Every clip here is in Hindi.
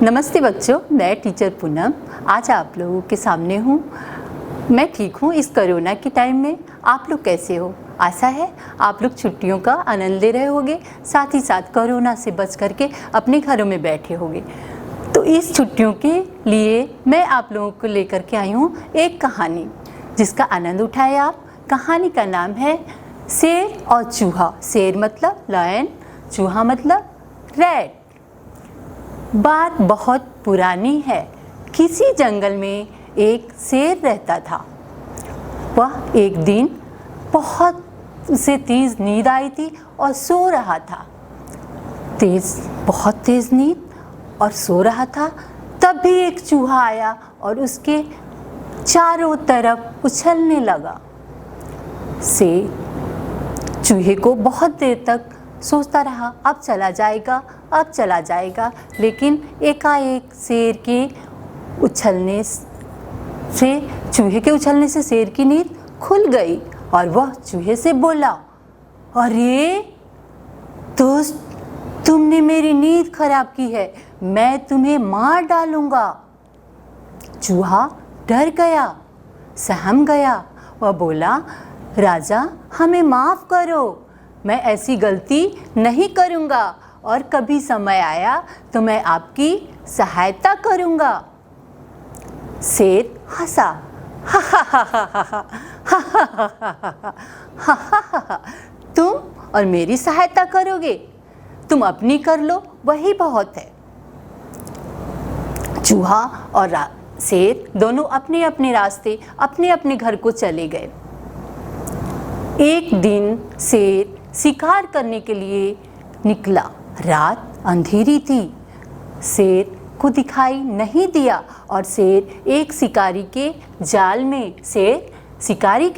नमस्ते बच्चों, मैं टीचर पूनम आज आप लोगों के सामने हूँ। मैं ठीक हूँ। इस कोरोना के टाइम में आप लोग कैसे हो? आशा है आप लोग छुट्टियों का आनंद ले रहे होंगे, साथ ही साथ कोरोना से बच करके अपने घरों में बैठे होंगे। तो इस छुट्टियों के लिए मैं आप लोगों को लेकर के आई हूँ एक कहानी, जिसका आनंद उठाए आप। कहानी का नाम है शेर और चूहा। शेर मतलब लायन, चूहा मतलब रैट। बात बहुत पुरानी है। किसी जंगल में एक शेर रहता था। वह एक दिन बहुत उसे तेज नींद आई थी और सो रहा था। बहुत तेज नींद और सो रहा था। तब भी एक चूहा आया और उसके चारों तरफ उछलने लगा। शेर चूहे को बहुत देर तक सोचता रहा, अब चला जाएगा, अब चला जाएगा। लेकिन एकाएक शेर के उछलने से, चूहे के उछलने से शेर की नींद खुल गई और वह चूहे से बोला, अरे दोस्त, तुमने मेरी नींद खराब की है, मैं तुम्हें मार डालूंगा। चूहा डर गया, सहम गया। वह बोला, राजा हमें माफ़ करो, मैं ऐसी गलती नहीं करूँगा और कभी समय आया तो मैं आपकी सहायता करूँगा। शेर हंसा, हा हा हा हा हा हा हा हा हा, तुम और मेरी सहायता करोगे? तुम अपनी कर लो, वही बहुत है। चूहा और शेर दोनों अपने अपने रास्ते, अपने अपने घर को चले गए। एक दिन शेर शिकार करने के लिए निकला। रात अंधेरी थी, शेर को दिखाई नहीं दिया और शेर एक शिकारी के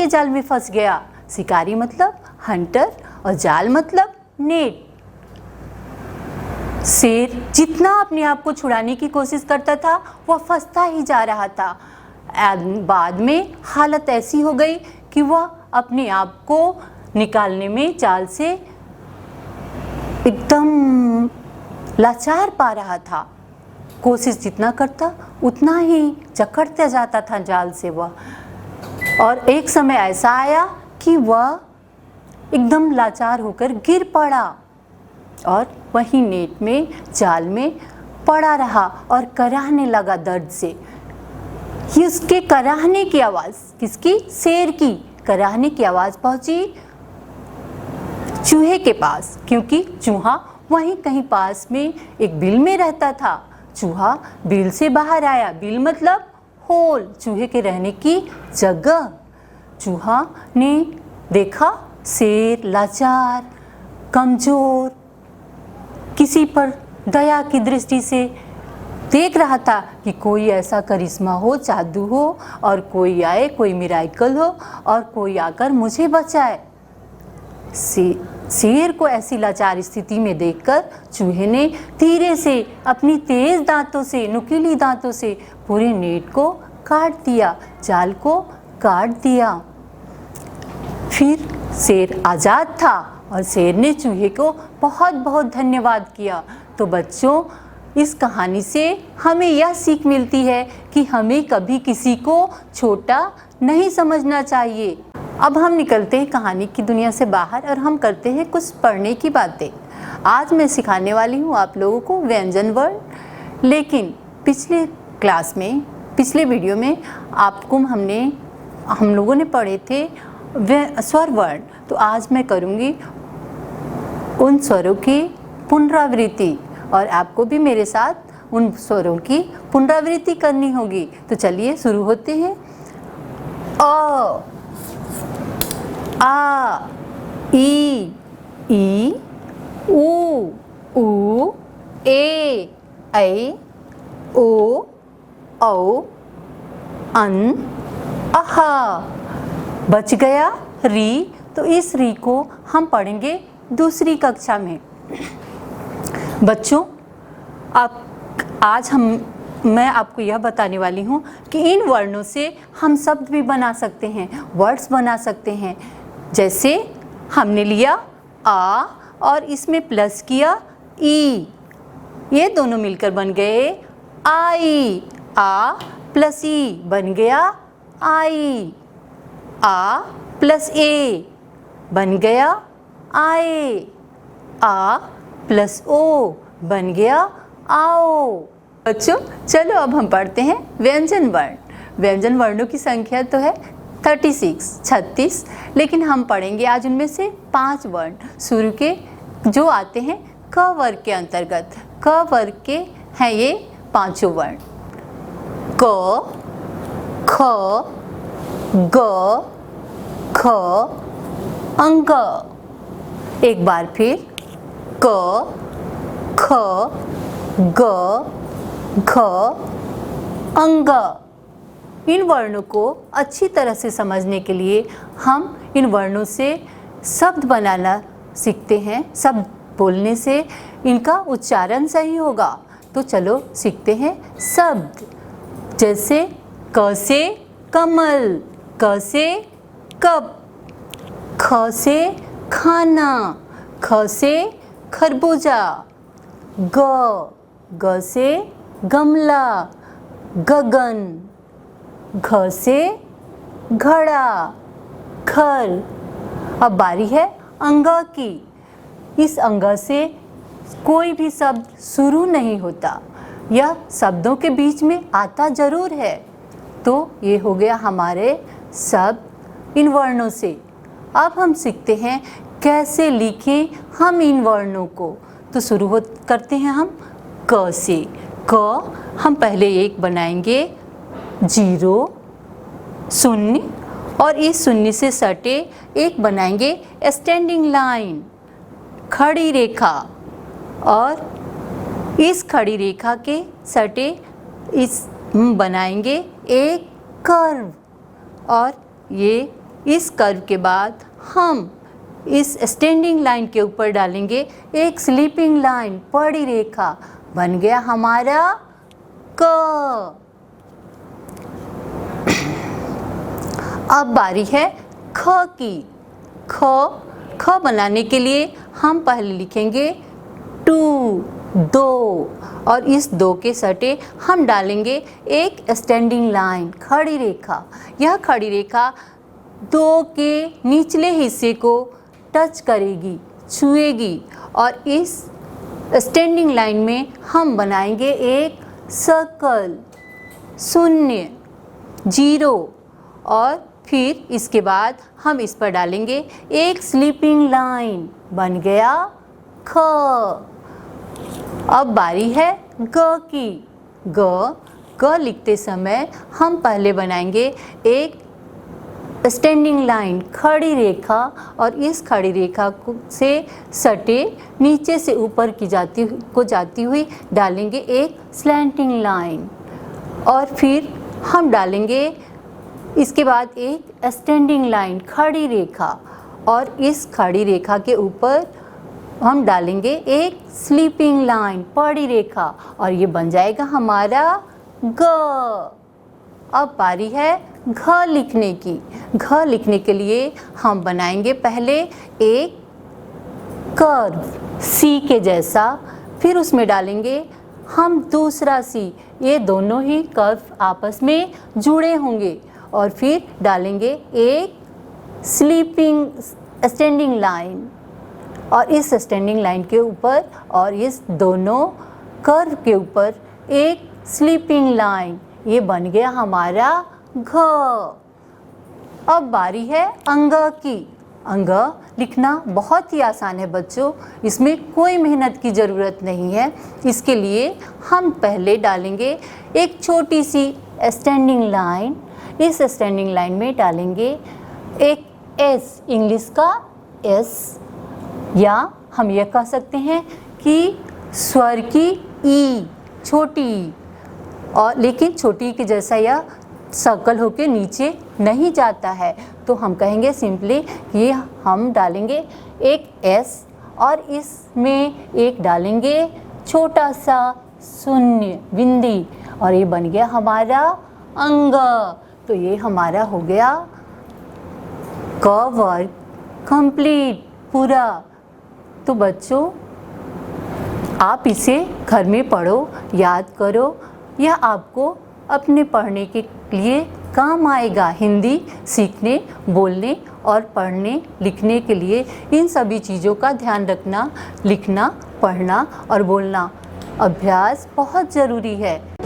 जाल में फंस गया। शिकारी मतलब हंटर और जाल मतलब नेट। शेर जितना अपने आप को छुड़ाने की कोशिश करता था, वह फंसता ही जा रहा था। बाद में हालत ऐसी हो गई कि वह अपने आप को निकालने में जाल से एकदम लाचार पा रहा था। कोशिश जितना करता उतना ही जकड़ता जाता था जाल से वह। और एक समय ऐसा आया कि वह एकदम लाचार होकर गिर पड़ा और वही नेट में, जाल में पड़ा रहा और कराहने लगा दर्द से। उसके कराहने की आवाज़, किसकी? शेर की कराहने की आवाज़ पहुंची चूहे के पास, क्योंकि चूहा वहीं कहीं पास में एक बिल में रहता था। चूहा बिल से बाहर आया। बिल मतलब होल, चूहे के रहने की जगह। चूहा ने देखा शेर लाचार, कमज़ोर, किसी पर दया की दृष्टि से देख रहा था कि कोई ऐसा करिश्मा हो, जादू हो और कोई आए, कोई मिराकल हो और कोई आकर मुझे बचाए। शेर को ऐसी लाचार स्थिति में देखकर चूहे ने धीरे से अपनी तेज दांतों से, नुकीली दांतों से पूरे नेट को काट दिया, जाल को काट दिया। फिर शेर आज़ाद था और शेर ने चूहे को बहुत बहुत धन्यवाद किया। तो बच्चों, इस कहानी से हमें यह सीख मिलती है कि हमें कभी किसी को छोटा नहीं समझना चाहिए। अब हम निकलते हैं कहानी की दुनिया से बाहर और हम करते हैं कुछ पढ़ने की बातें। आज मैं सिखाने वाली हूँ आप लोगों को व्यंजन वर्ण। लेकिन पिछले वीडियो में हम लोगों ने पढ़े थे स्वर वर्ण। तो आज मैं करूँगी उन स्वरों की पुनरावृत्ति और आपको भी मेरे साथ उन स्वरों की पुनरावृत्ति करनी होगी। तो चलिए शुरू होते हैं। अ, आ, ई, उ, ए, ऐ, ओ, औ, अन, अहा। बच गया री। तो इस री को हम पढ़ेंगे दूसरी कक्षा में। बच्चों, मैं आपको यह बताने वाली हूँ कि इन वर्णों से हम शब्द भी बना सकते हैं, वर्ड्स बना सकते हैं। जैसे हमने लिया आ और इसमें प्लस किया ई, ये दोनों मिलकर बन गए आई, आ प्लस ई बन गया आई। आ प्लस ए बन गया आए। आ प्लस ओ बन गया आओ। बच्चों चलो अब हम पढ़ते हैं व्यंजन वर्ण। व्यंजन वर्णों की संख्या तो है 36, लेकिन हम पढ़ेंगे आज उनमें से 5 वर्ण शुरू के जो आते हैं क वर्ग के अंतर्गत। क वर्ग के हैं ये 5 वर्ण। क, ख, ग, ख, अंग। एक बार फिर क, ख, ग, घ, अंग। इन वर्णों को अच्छी तरह से समझने के लिए हम इन वर्णों से शब्द बनाना सीखते हैं। शब्द बोलने से इनका उच्चारण सही होगा। तो चलो सीखते हैं शब्द। जैसे क से कमल, क से कप, ख से खाना, ख से खरबूजा, ग से गमला, गगन, घ से घड़ा, घर। अब बारी है अंग की। इस अंग से कोई भी शब्द शुरू नहीं होता, यह शब्दों के बीच में आता जरूर है। तो ये हो गया हमारे शब्द इन वर्णों से। अब हम सीखते हैं कैसे लिखें हम इन वर्णों को। तो शुरू करते हैं हम क से। क हम पहले एक बनाएंगे 0, शून्य, और इस शून्य से सटे एक बनाएंगे स्टैंडिंग लाइन, खड़ी रेखा, और इस खड़ी रेखा के सटे इस बनाएंगे एक कर्व, और ये इस कर्व के बाद हम इस स्टैंडिंग लाइन के ऊपर डालेंगे एक स्लीपिंग लाइन, पड़ी रेखा। बन गया हमारा क। अब बारी है ख की। ख बनाने के लिए हम पहले लिखेंगे 2, 2, और इस 2 के सटे हम डालेंगे एक स्टैंडिंग लाइन, खड़ी रेखा। यह खड़ी रेखा 2 के निचले हिस्से को टच करेगी, छुएगी, और इस स्टैंडिंग लाइन में हम बनाएंगे एक सर्कल, 0, 0, और फिर इसके बाद हम इस पर डालेंगे एक स्लीपिंग लाइन। बन गया ख। अब बारी है ग की। ग लिखते समय हम पहले बनाएंगे एक स्टैंडिंग लाइन, खड़ी रेखा, और इस खड़ी रेखा से सटे नीचे से ऊपर की जाती हुई डालेंगे एक स्लैंटिंग लाइन, और फिर हम डालेंगे इसके बाद एक स्टैंडिंग लाइन, खड़ी रेखा, और इस खड़ी रेखा के ऊपर हम डालेंगे एक स्लीपिंग लाइन, पड़ी रेखा, और ये बन जाएगा हमारा ग। अब बारी है घ लिखने की। घ लिखने के लिए हम बनाएंगे पहले एक कर्व सी के जैसा, फिर उसमें डालेंगे हम दूसरा सी। ये दोनों ही कर्व आपस में जुड़े होंगे, और फिर डालेंगे एक स्टैंडिंग लाइन, और इस स्टैंडिंग लाइन के ऊपर और इस दोनों कर्व के ऊपर एक स्लीपिंग लाइन। ये बन गया हमारा घ। अब बारी है अंग की। अंग लिखना बहुत ही आसान है बच्चों, इसमें कोई मेहनत की ज़रूरत नहीं है। इसके लिए हम पहले डालेंगे एक छोटी सी स्टैंडिंग लाइन। इस स्टैंडिंग लाइन में डालेंगे एक एस, इंग्लिश का एस, या हम यह कह सकते हैं कि स्वर की ई, छोटी ई, और लेकिन छोटी के जैसा यह सर्कल होके नीचे नहीं जाता है, तो हम कहेंगे सिंपली कि हम डालेंगे एक एस, और इसमें एक डालेंगे छोटा सा शून्य बिंदी, और ये बन गया हमारा अंग। तो ये हमारा हो गया क वर्ग कंप्लीट, पूरा। तो बच्चों आप इसे घर में पढ़ो, याद करो, यह आपको अपने पढ़ने के लिए काम आएगा। हिंदी सीखने, बोलने और पढ़ने लिखने के लिए इन सभी चीज़ों का ध्यान रखना, लिखना, पढ़ना और बोलना अभ्यास बहुत ज़रूरी है।